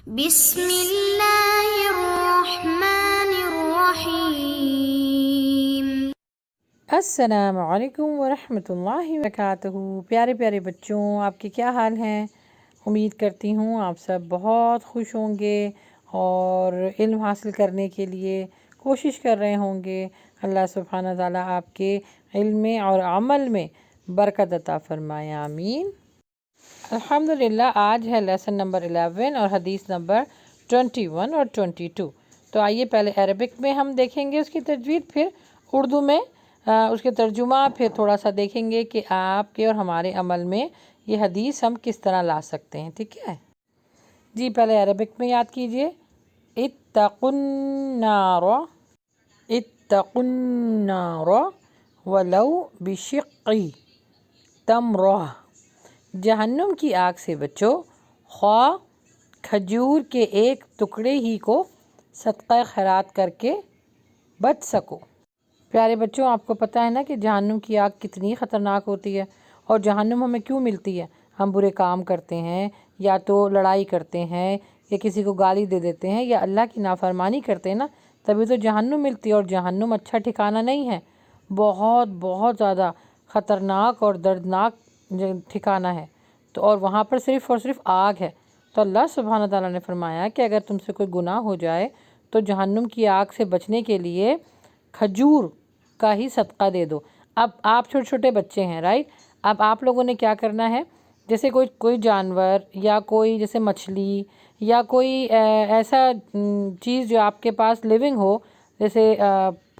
بسم اللہ الرحمن الرحیم۔ السلام علیکم ورحمۃ اللہ وبرکاتہ۔ پیارے پیارے بچوں، آپ کے کیا حال ہیں؟ امید کرتی ہوں آپ سب بہت خوش ہوں گے اور علم حاصل کرنے کے لیے کوشش کر رہے ہوں گے۔ اللہ سبحانہ تعالیٰ آپ کے علم میں اور عمل میں برکت عطا فرمائے، آمین۔ الحمدللہ آج ہے لیسن نمبر 11 اور حدیث نمبر 21 اور 22۔ تو آئیے پہلے عربک میں ہم دیکھیں گے اس کی تجوید، پھر اردو میں اس کے ترجمہ، پھر تھوڑا سا دیکھیں گے کہ آپ کے اور ہمارے عمل میں یہ حدیث ہم کس طرح لا سکتے ہیں، ٹھیک ہے جی۔ پہلے عربک میں یاد کیجئے، اتقوا النار، اتقوا النار ولو بشق تمرہ، جہنم کی آگ سے بچو خواہ کھجور کے ایک ٹکڑے ہی کو صدقہ خیرات کر کے بچ سکو۔ پیارے بچوں، آپ کو پتہ ہے نا کہ جہنم کی آگ کتنی خطرناک ہوتی ہے، اور جہنم ہمیں کیوں ملتی ہے؟ ہم برے کام کرتے ہیں، یا تو لڑائی کرتے ہیں، یا کسی کو گالی دے دیتے ہیں، یا اللہ کی نافرمانی کرتے ہیں نا، تبھی تو جہنم ملتی ہے۔ اور جہنم اچھا ٹھکانہ نہیں ہے، بہت بہت زیادہ خطرناک اور دردناک ٹھکانہ ہے۔ تو اور وہاں پر صرف اور صرف آگ ہے۔ تو اللہ سبحانہ تعالیٰ نے فرمایا کہ اگر تم سے کوئی گناہ ہو جائے تو جہنم کی آگ سے بچنے کے لیے کھجور کا ہی صدقہ دے دو۔ اب آپ چھوٹے چھوٹے بچے ہیں، رائٹ؟ اب آپ لوگوں نے کیا کرنا ہے، جیسے کوئی جانور یا کوئی جیسے مچھلی یا کوئی ایسا چیز جو آپ کے پاس لیونگ ہو، جیسے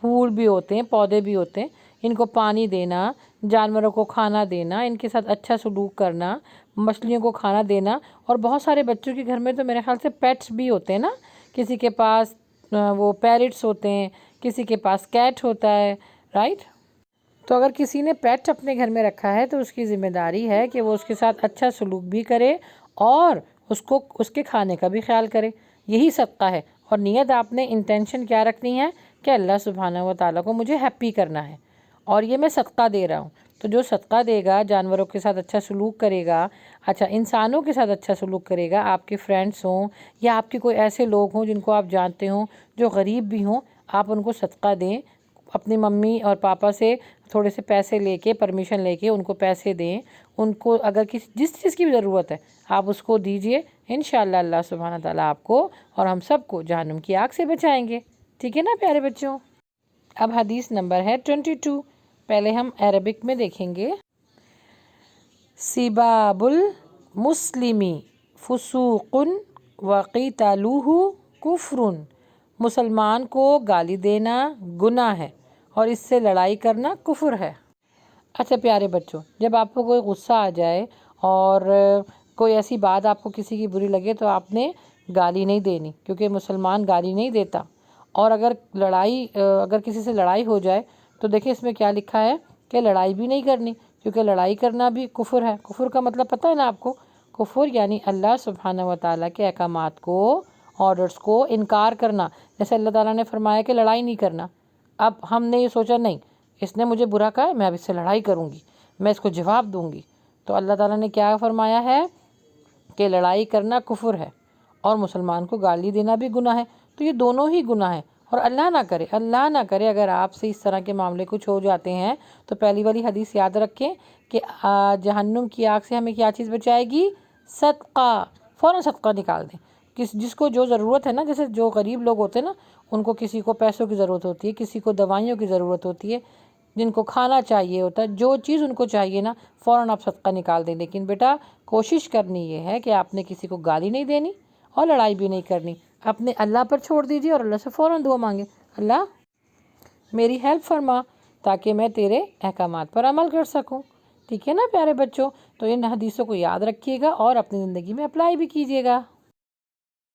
پھول بھی ہوتے ہیں، پودے بھی ہوتے ہیں، ان کو پانی دینا، جانوروں کو کھانا دینا، ان کے ساتھ اچھا سلوک کرنا، مچھلیوں کو کھانا دینا۔ اور بہت سارے بچوں کے گھر میں تو میرے خیال سے پیٹس بھی ہوتے ہیں نا، کسی کے پاس وہ پیرٹس ہوتے ہیں، کسی کے پاس کیٹ ہوتا ہے، رائٹ؟ تو اگر کسی نے پیٹ اپنے گھر میں رکھا ہے تو اس کی ذمہ داری ہے کہ وہ اس کے ساتھ اچھا سلوک بھی کرے اور اس کے کھانے کا بھی خیال کرے۔ یہی صدقہ ہے۔ اور نیت آپ نے انٹینشن کیا رکھنی ہے کہ اللہ سبحانہ و تعالیٰ کو مجھے ہیپی کرنا ہے، اور یہ میں صدقہ دے رہا ہوں۔ تو جو صدقہ دے گا، جانوروں کے ساتھ اچھا سلوک کرے گا، اچھا انسانوں کے ساتھ اچھا سلوک کرے گا، آپ کے فرینڈس ہوں یا آپ کے کوئی ایسے لوگ ہوں جن کو آپ جانتے ہوں جو غریب بھی ہوں، آپ ان کو صدقہ دیں۔ اپنی ممی اور پاپا سے تھوڑے سے پیسے لے کے، پرمیشن لے کے ان کو پیسے دیں۔ ان کو اگر جس چیز کی بھی ضرورت ہے آپ اس کو دیجئے، انشاءاللہ اللہ سبحانہ تعالیٰ آپ کو اور ہم سب کو جہنم کی آگ سے بچائیں گے، ٹھیک ہے نا پیارے بچوں؟ اب حدیث نمبر ہے 22۔ پہلے ہم عربک میں دیکھیں گے۔ سباب المسلم فسوق وقتالہ کفر، مسلمان کو گالی دینا گناہ ہے اور اس سے لڑائی کرنا کفر ہے۔ اچھا پیارے بچوں، جب آپ کو کوئی غصہ آ جائے اور کوئی ایسی بات آپ کو کسی کی بری لگے تو آپ نے گالی نہیں دینی، کیونکہ مسلمان گالی نہیں دیتا۔ اور اگر کسی سے لڑائی ہو جائے تو دیکھیں اس میں کیا لکھا ہے کہ لڑائی بھی نہیں کرنی، کیونکہ لڑائی کرنا بھی کفر ہے۔ کفر کا مطلب پتہ ہے نا آپ کو؟ کفر یعنی اللہ سبحانہ و تعالیٰ کے احکامات کو، آرڈرز کو انکار کرنا۔ جیسے اللہ تعالیٰ نے فرمایا کہ لڑائی نہیں کرنا، اب ہم نے یہ سوچا نہیں اس نے مجھے برا کہا ہے، میں اب اس سے لڑائی کروں گی، میں اس کو جواب دوں گی۔ تو اللہ تعالیٰ نے کیا فرمایا ہے کہ لڑائی کرنا کفر ہے اور مسلمان کو گالی دینا بھی گناہ ہے۔ تو یہ دونوں ہی گناہ ہیں۔ اور اللہ نہ کرے اگر آپ سے اس طرح کے معاملے کچھ ہو جاتے ہیں تو پہلی والی حدیث یاد رکھیں کہ جہنم کی آگ سے ہمیں کیا چیز بچائے گی؟ صدقہ۔ فوراً صدقہ نکال دیں۔ جس کو جو ضرورت ہے نا، جیسے جو غریب لوگ ہوتے ہیں نا، ان کو کسی کو پیسوں کی ضرورت ہوتی ہے، کسی کو دوائیوں کی ضرورت ہوتی ہے، جن کو کھانا چاہیے ہوتا ہے، جو چیز ان کو چاہیے نا، فوراً آپ صدقہ نکال دیں۔ لیکن بیٹا کوشش کرنی یہ ہے کہ آپ نے کسی کو گالی نہیں دینی اور لڑائی بھی نہیں کرنی، اپنے اللہ پر چھوڑ دیجیے اور اللہ سے فوراً دعا مانگے، اللہ میری ہیلپ فرما تاکہ میں تیرے احکامات پر عمل کر سکوں، ٹھیک ہے نا پیارے بچوں؟ تو ان حدیثوں کو یاد رکھیے گا اور اپنی زندگی میں اپلائی بھی کیجیے گا۔